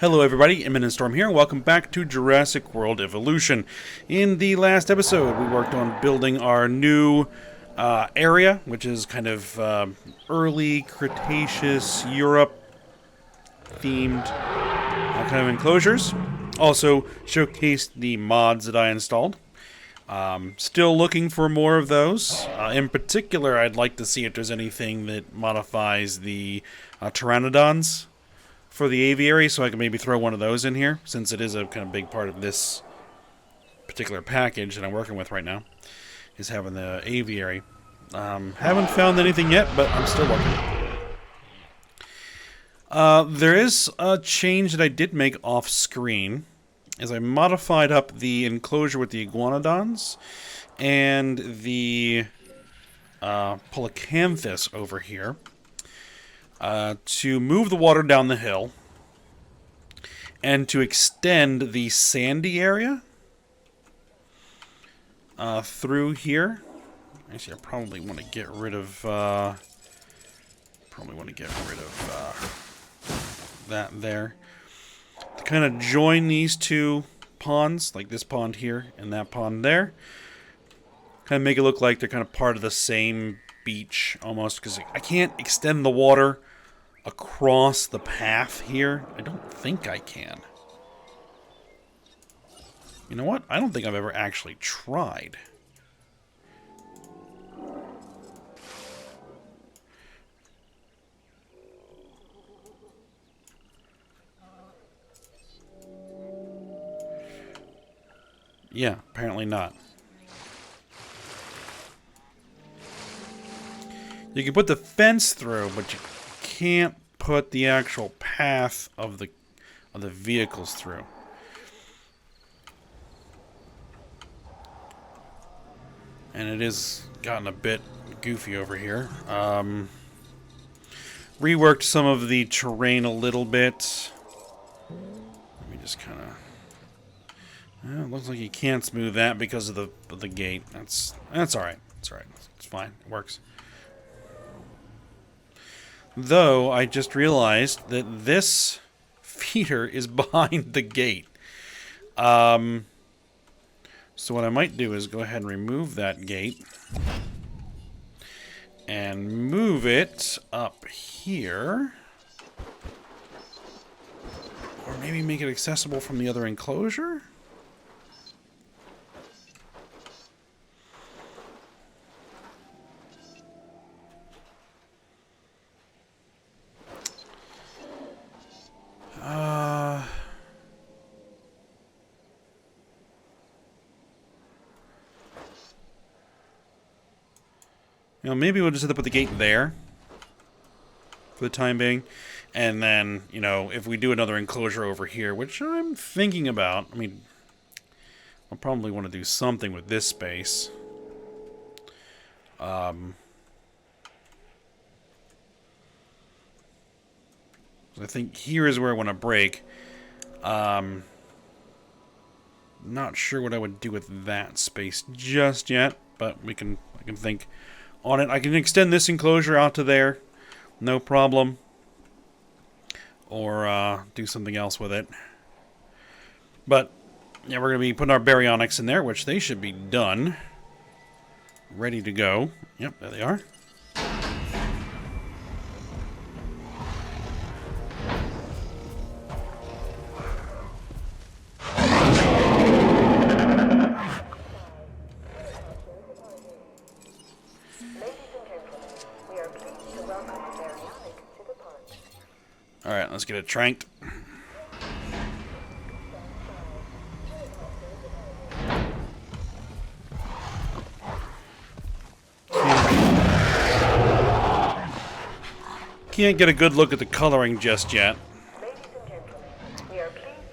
Hello everybody, Imminent Storm here, and welcome back to Jurassic World Evolution. In the last episode, we worked on building our new area, which is kind of early Cretaceous Europe themed kind of enclosures. Also showcased the mods that I installed. Still looking for more of those. In particular, I'd like to see if there's anything that modifies the pteranodons for the aviary, so I can maybe throw one of those in here, since it is a kind of big part of this particular package that I'm working with right now, is having the aviary. Haven't found anything yet, but I'm still looking. There is a change that I did make off screen, as I modified up the enclosure with the iguanodons and the Polycanthus over here. To move the water down the hill and to extend the sandy area through here. Actually, I probably want to get rid of that there to kind of join these two ponds, like this pond here and that pond there. Kind of make it look like they're kind of part of the same beach almost, because I can't extend the water across the path here. I don't think I can. You know what? I don't think I've ever actually tried. Yeah, apparently not. You can put the fence through, but you can't put the actual path of the vehicles through. And it is gotten a bit goofy over here. Reworked some of the terrain a little bit. Let me just kind of... Well, it looks like you can't smooth that because of the gate. That's alright. It's alright. It's fine. It works. Though, I just realized that this feeder is behind the gate. So what I might do is go ahead and remove that gate. And move it up here. Or maybe make it accessible from the other enclosure? You know, maybe we'll just have to put the gate there for the time being. And then, you know, if we do another enclosure over here, which I'm thinking about, I mean, I'll probably want to do something with this space. I think here is where I want to break. Not sure what I would do with that space just yet, but I can think on it. I can extend this enclosure out to there, no problem, or do something else with it. But yeah, we're going to be putting our baryonyx in there, which they should be done, ready to go. Yep, there they are. Alright, let's get it tranked. Can't get a good look at the coloring just yet.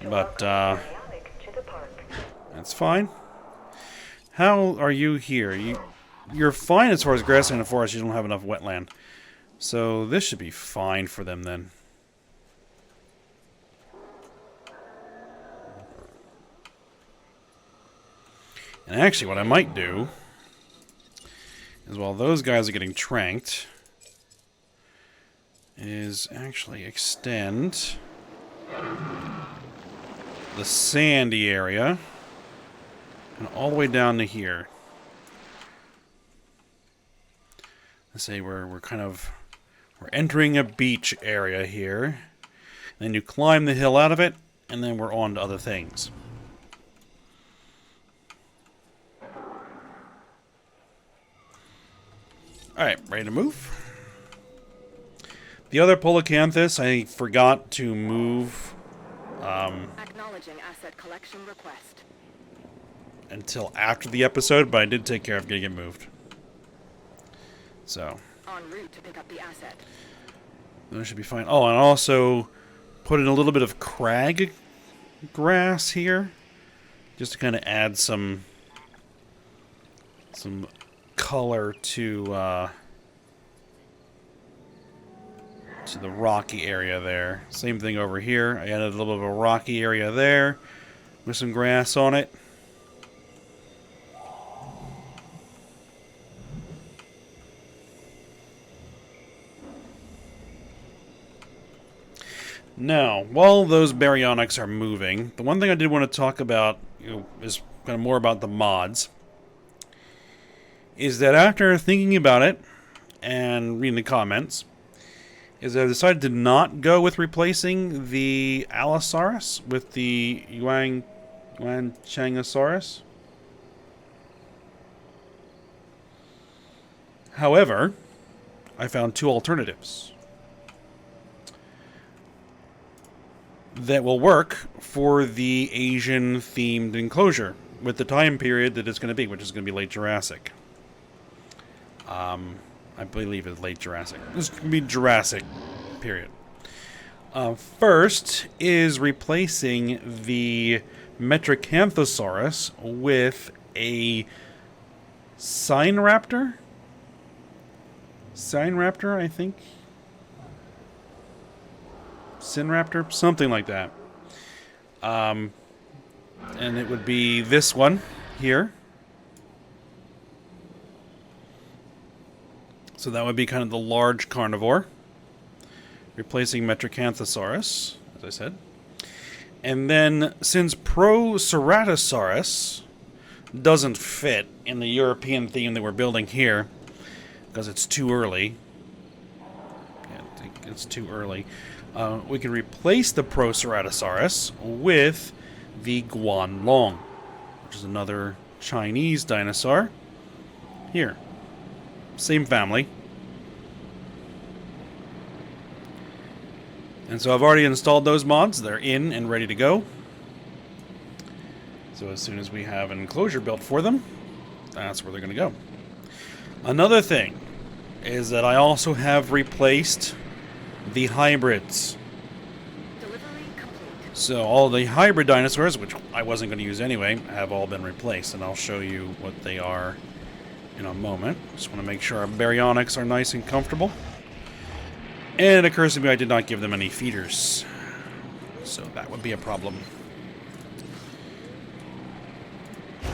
But, that's fine. How are you here? You're fine as far as grass in the forest. You don't have enough wetland. So this should be fine for them then. And actually, what I might do is, while those guys are getting tranked, is actually extend the sandy area. And all the way down to here. Let's say we're entering a beach area here. Then you climb the hill out of it, and then we're on to other things. Alright, ready to move? The other Polacanthus, I forgot to move Acknowledging asset collection request. Until after the episode, but I did take care of getting it moved. So. En route to pick up the asset. That should be fine. Oh, and also put in a little bit of crag grass here. Just to kind of add some color to the rocky area there. Same thing over here. I added a little bit of a rocky area there with some grass on it. Now, while those baryonyx are moving, the one thing I did want to talk about, is kind of more about the mods. Is that after thinking about it and reading the comments, is that I decided to not go with replacing the Allosaurus with the Yuanchangosaurus. However, I found two alternatives that will work for the Asian-themed enclosure with the time period that it's going to be, which is going to be late Jurassic. I believe it's late Jurassic. This is going to be Jurassic, period. First is replacing the Metracanthosaurus with a Sinraptor? Sinraptor, I think. Sinraptor? Something like that. And it would be this one here. So that would be kind of the large carnivore. Replacing Metracanthosaurus, as I said. And then, since Proceratosaurus doesn't fit in the European theme that we're building here, because it's too early. Yeah, I think it's too early. We can replace the Proceratosaurus with the Guanlong, which is another Chinese dinosaur. Here. Same family. And so I've already installed those mods. They're in and ready to go. So as soon as we have an enclosure built for them, that's where they're going to go. Another thing is that I also have replaced the hybrids. Delivery complete. So all the hybrid dinosaurs, which I wasn't going to use anyway, have all been replaced. And I'll show you what they are in a moment. Just want to make sure our baryonyx are nice and comfortable. And it occurs to me I did not give them any feeders. So that would be a problem.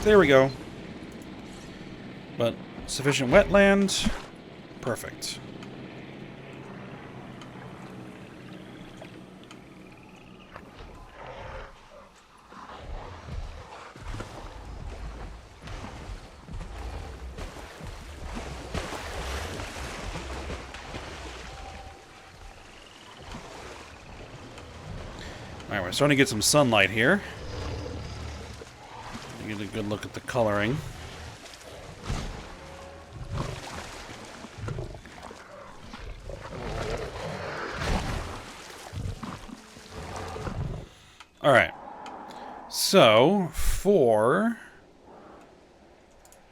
There we go. But sufficient wetland. Perfect. Alright, we're starting to get some sunlight here. Get a good look at the coloring. Alright. So, for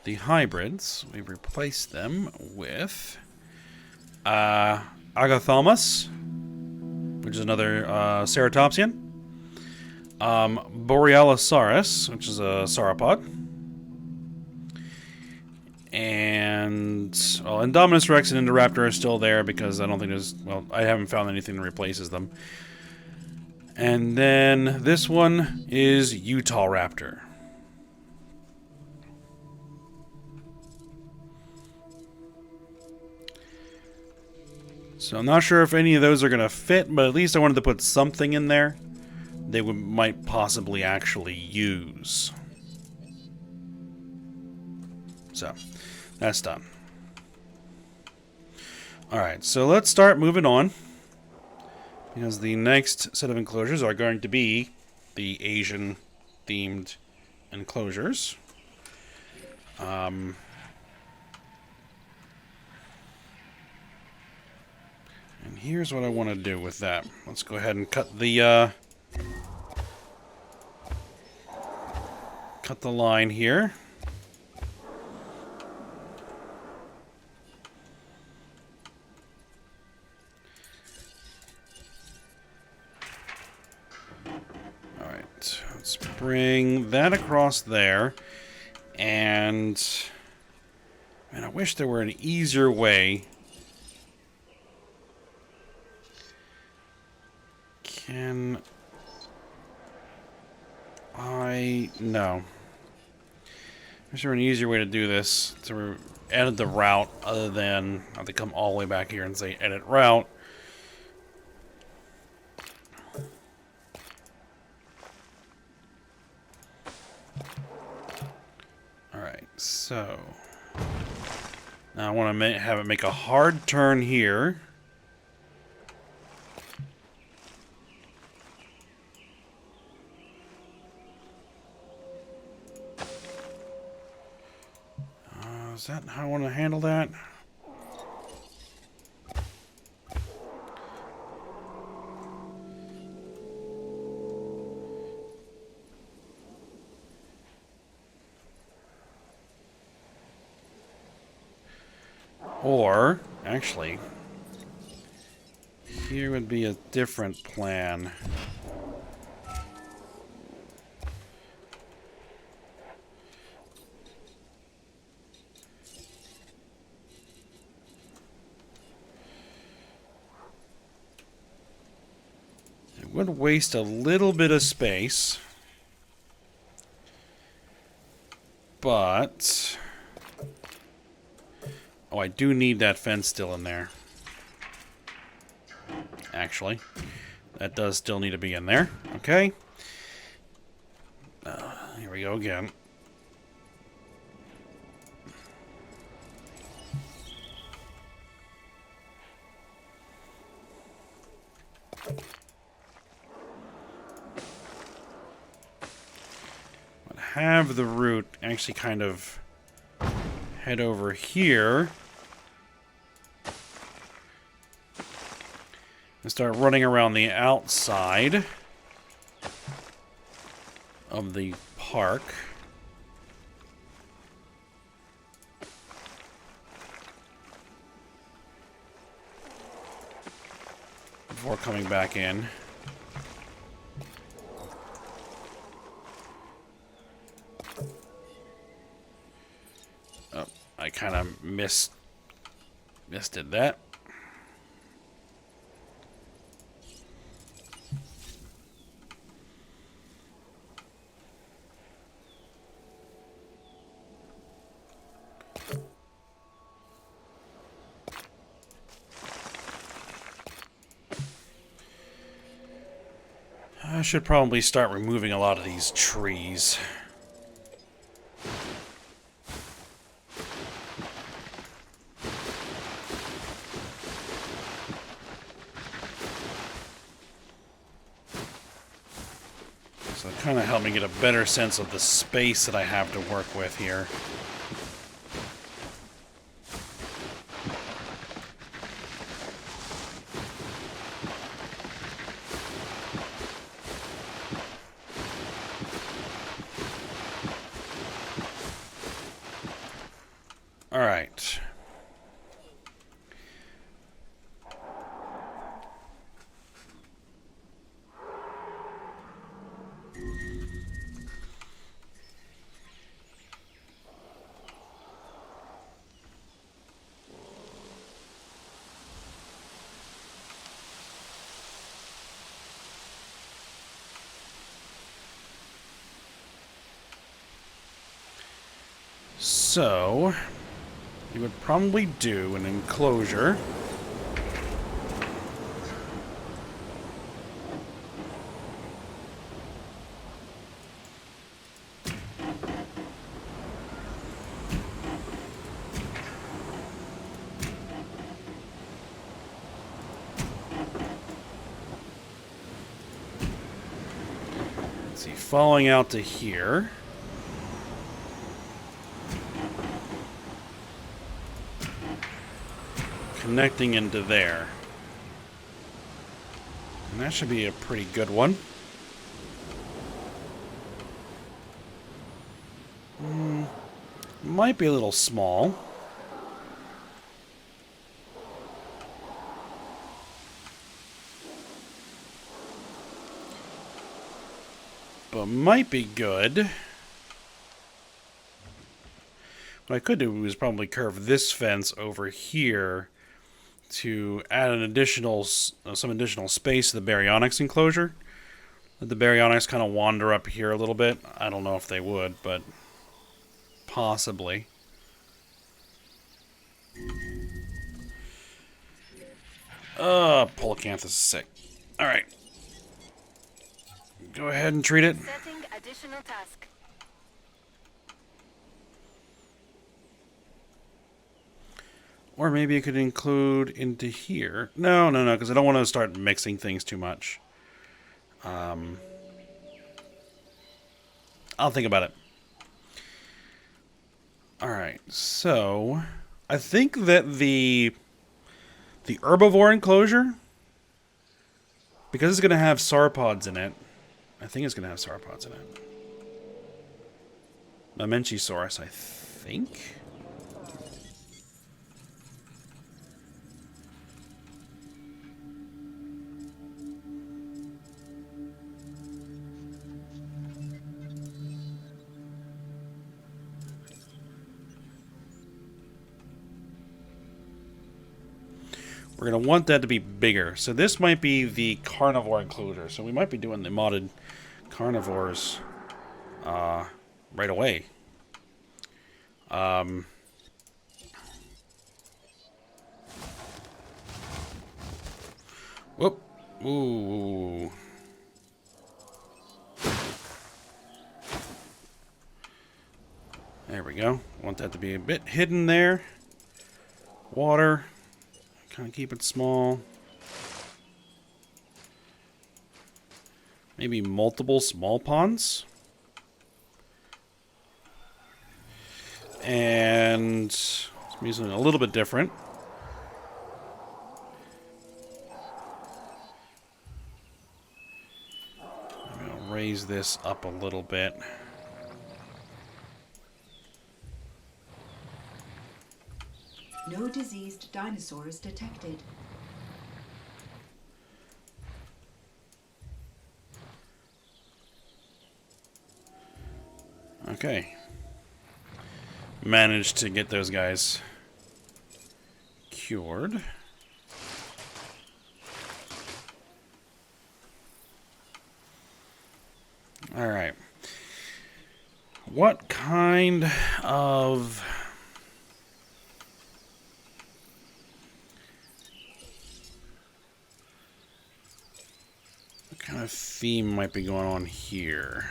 the hybrids, we replace them with Agathaumas, which is another ceratopsian. Borealosaurus, which is a sauropod. And Indominus Rex and Indoraptor are still there because I don't think there's... Well, I haven't found anything that replaces them. And then this one is Utahraptor. So I'm not sure if any of those are going to fit, but at least I wanted to put something in there might possibly actually use. So, that's done. Alright, so let's start moving on. Because the next set of enclosures are going to be the Asian-themed enclosures. And here's what I want to do with that. Let's go ahead and cut the line here. Alright, let's bring that across there. And man, I wish there were an easier way. Can I... No. Is there an easier way to do this? To edit the route other than I have to come all the way back here and say edit route. Alright, so now I want to have it make a hard turn here. Is that how I want to handle that? Or, actually, here would be a different plan. It would waste a little bit of space, but... Oh, I do need that fence still in there. Actually, that does still need to be in there. Okay. Here we go again. But have the route actually kind of head over here. And start running around the outside of the park. Before coming back in. Oh, I kind of misdid that. I should probably start removing a lot of these trees. So it kind of helped me get a better sense of the space that I have to work with here. All right. So, you would probably do an enclosure. Let's see, falling out to here. Connecting into there. And that should be a pretty good one. Might be a little small. But might be good. What I could do is probably curve this fence over here to add an additional, some additional space to the baryonyx enclosure. Let the baryonyx kind of wander up here a little bit. I don't know if they would, but possibly. Polacanthus is sick. Alright. Go ahead and treat it. Setting additional task. Or maybe it could include into here. No, because I don't want to start mixing things too much. I'll think about it. Alright, so I think that the herbivore enclosure, because it's going to have sauropods in it, I think it's going to have sauropods in it. Mamenchisaurus, I think. We're going to want that to be bigger. So this might be the carnivore enclosure. So we might be doing the modded carnivores right away. Whoop. Ooh. There we go. Want that to be a bit hidden there. Water. Kind of keep it small. Maybe multiple small ponds. And I'm using it a little bit different. I'm going to raise this up a little bit. No diseased dinosaurs detected. Okay. Managed to get those guys cured. Alright. What kind of... kind of theme might be going on here?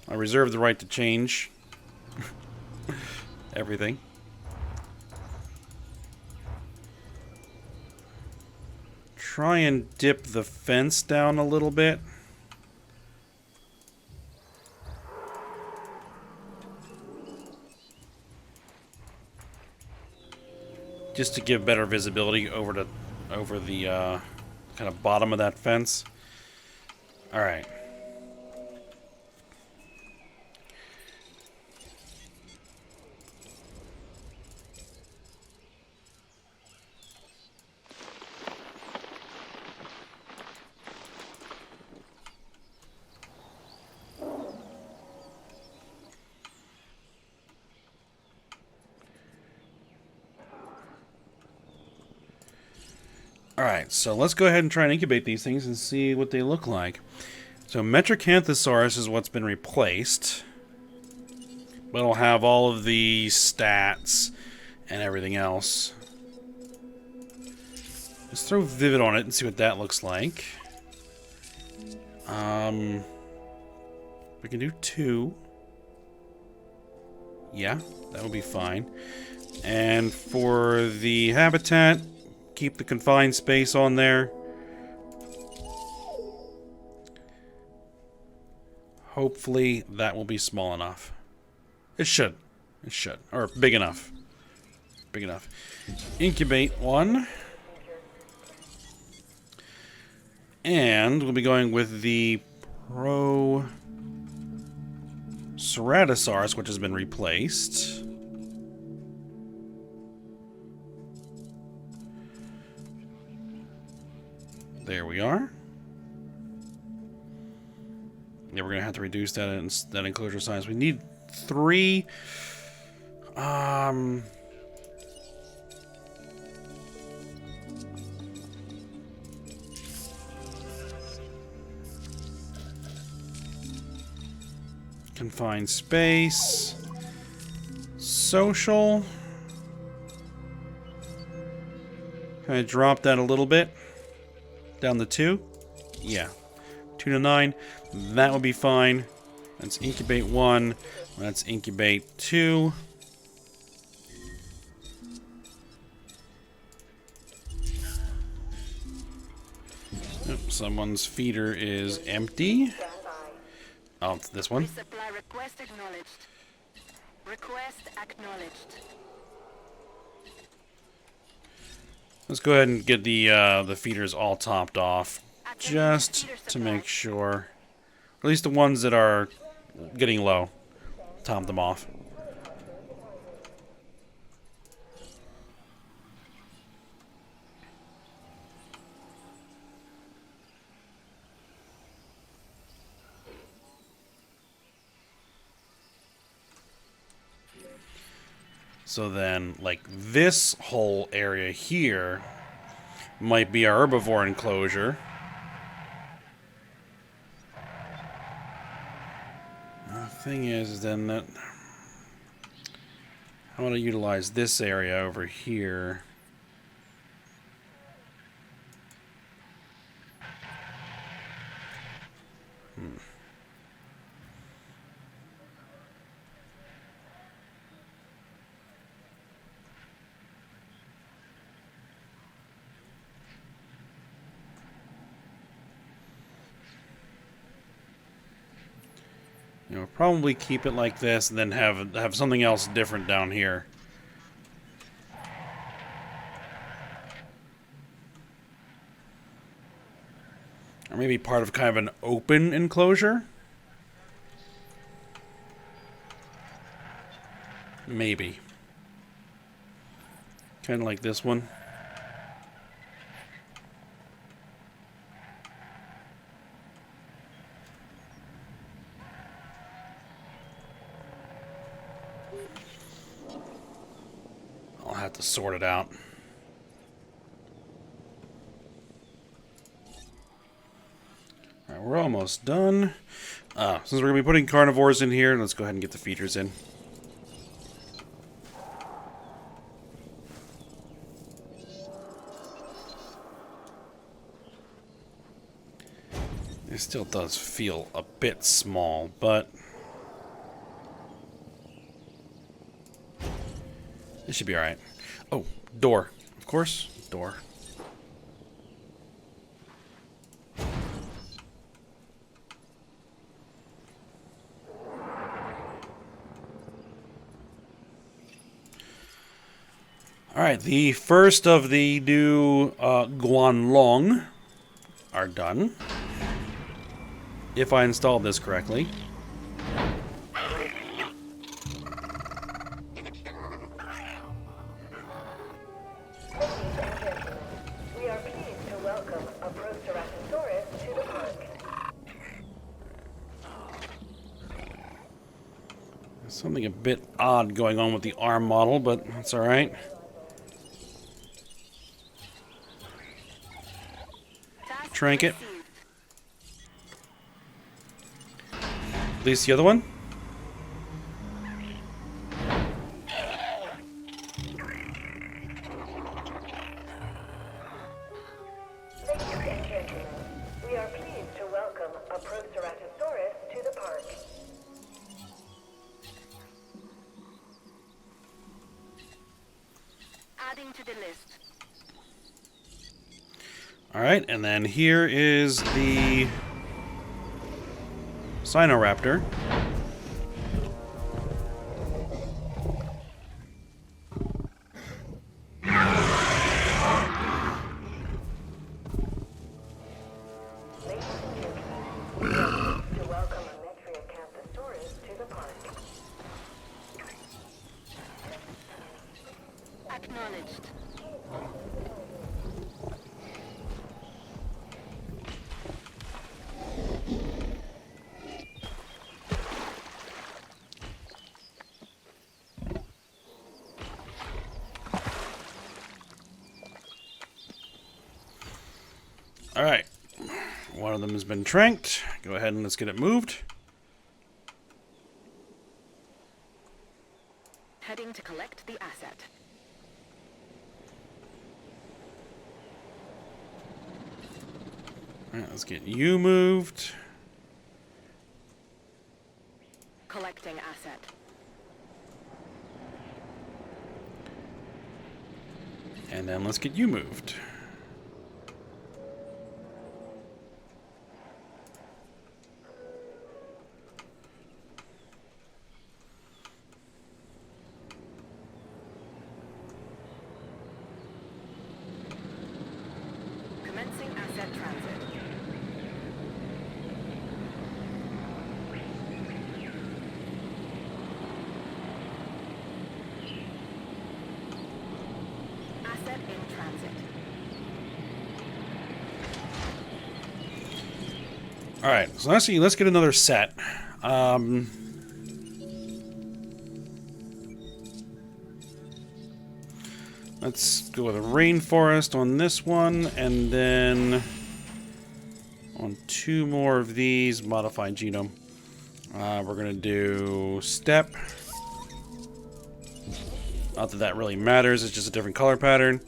I reserve the right to change everything. Try and dip the fence down a little bit. Just to give better visibility over the kind of bottom of that fence. All right. Alright, so let's go ahead and try and incubate these things and see what they look like. So Metracanthosaurus is what's been replaced. But it'll have all of the stats and everything else. Let's throw Vivid on it and see what that looks like. We can do 2. Yeah, that will be fine. And for the habitat, keep the confined space on there. Hopefully that will be small enough. It should. It should. Or big enough. Big enough. Incubate one. And we'll be going with the Pro Ceratosaurus, which has been replaced. There we are. Yeah, we're gonna have to reduce that enclosure size. We need 3. Confined space. Social. Can I drop that a little bit? Down to 2? Yeah. 2 to 9. That would be fine. Let's incubate 1. Let's incubate 2. Oops, someone's feeder is empty. Oh, it's this one. Resupply request acknowledged. Request acknowledged. Let's go ahead and get the feeders all topped off, just to make sure. Or at least the ones that are getting low. Top them off. So then, like, this whole area here might be our herbivore enclosure. The thing is, then that I want to utilize this area over here. You know, probably keep it like this, and then have something else different down here. Or maybe part of kind of an open enclosure? Maybe. Kind of like this one. I'll have to sort it out. Alright, we're almost done. Since we're going to be putting carnivores in here, let's go ahead and get the feeders in. It still does feel a bit small, but it should be alright. Oh, door. Of course, door. Alright, the first of the new Guanlong are done. If I installed this correctly. We are pleased to welcome a Proceratosaurus to the park. There's something a bit odd going on with the arm model, but that's alright. Trinket. At least the other one. Ladies and gentlemen, we are pleased to welcome a Proceratosaurus to the park. Adding to the list. Alright, and then here is the Sinoraptor. To welcome a Metriacanthosaurus to the park. Acknowledged. Alright. One of them has been tranked. Go ahead and let's get it moved. Heading to collect the asset. Alright, let's get you moved. Collecting asset. And then let's get you moved. Commencing asset transit. Asset in transit. Alright, so let's get another set. Let's go with a rainforest on this one, and then on two more of these, modified genome. We're gonna do steppe. Not that that really matters, it's just a different color pattern.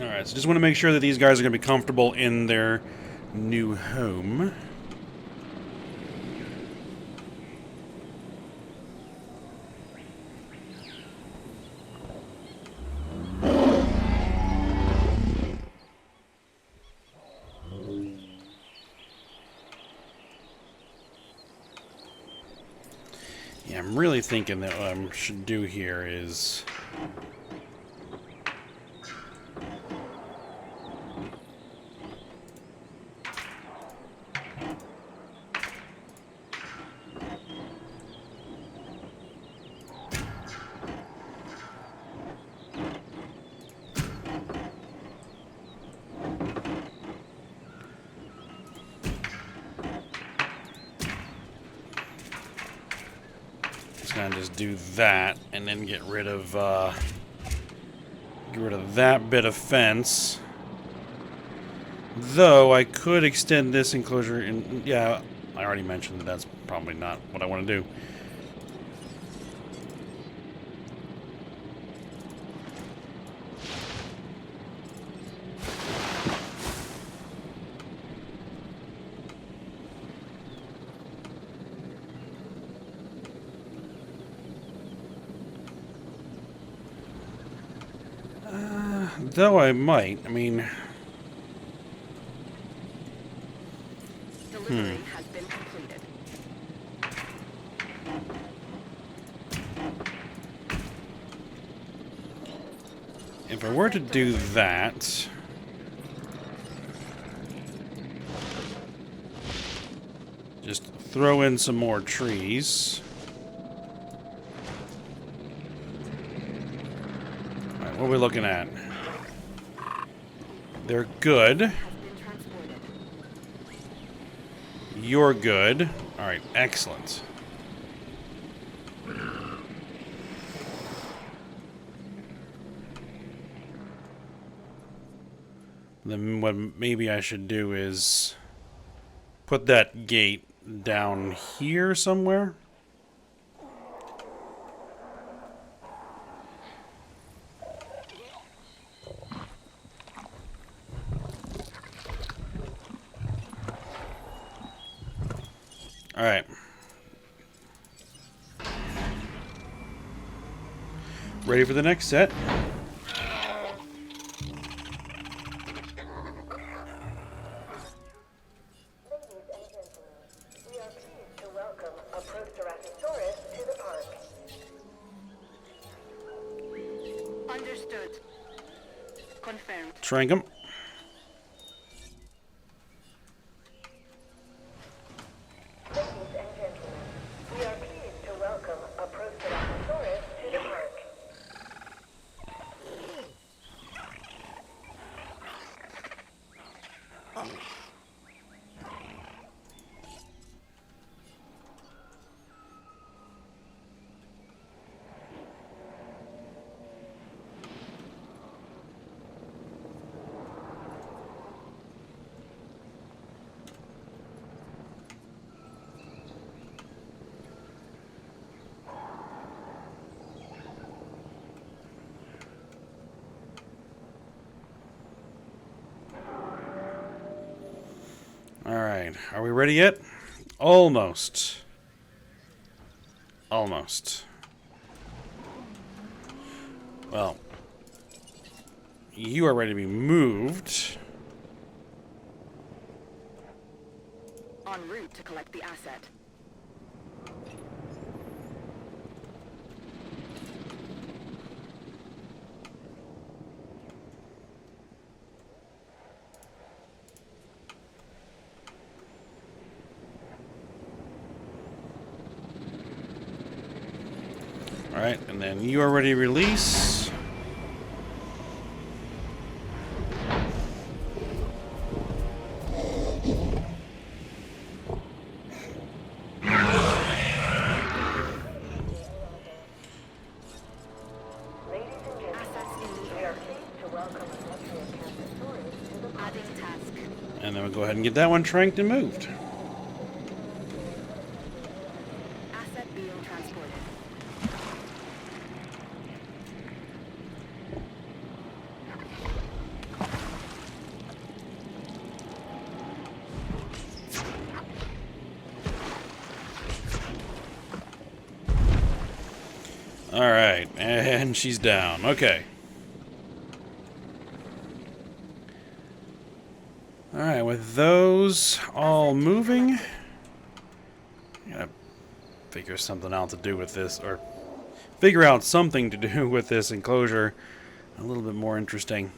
Alright, so just want to make sure that these guys are going to be comfortable in their new home. Yeah, I'm really thinking that what I should do here is... Gonna just do that and then get rid of that bit of fence. Though I could extend this enclosure in. Yeah, I already mentioned that that's probably not what I want to do. Though I might, I mean... Delivery has been completed. If I were to do that... Just throw in some more trees. Alright, what are we looking at? They're good. Has been transported. You're good. Alright, excellent. Then what maybe I should do is put that gate down here somewhere. Alright. ready for the next set. Ladies and gentlemen, we are pleased to welcome a Proceratosaurus to the park. Understood. Confirmed. Trank him. Ladies and gentlemen, we are pleased to welcome a Proceratosaurus to the park. Alright, are we ready yet? Almost. Almost. Well, you are ready to be moved. En route to collect the asset. Alright, and then you are ready to release. Ladies and gentlemen, Assets in the we are air. pleased to welcome a Proceratosaurus to the park. Adding task. And then we'll go ahead and get that one tranked and moved. Asset being transported. Alright, and she's down. Okay. Alright, with those all moving, I gotta figure something out to do with this, or figure out something to do with this enclosure a little bit more interesting.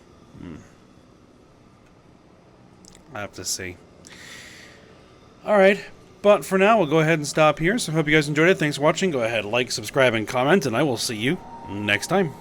I have to see. Alright, but for now, we'll go ahead and stop here. So I hope you guys enjoyed it. Thanks for watching. Go ahead, like, subscribe, and comment, and I will see you next time.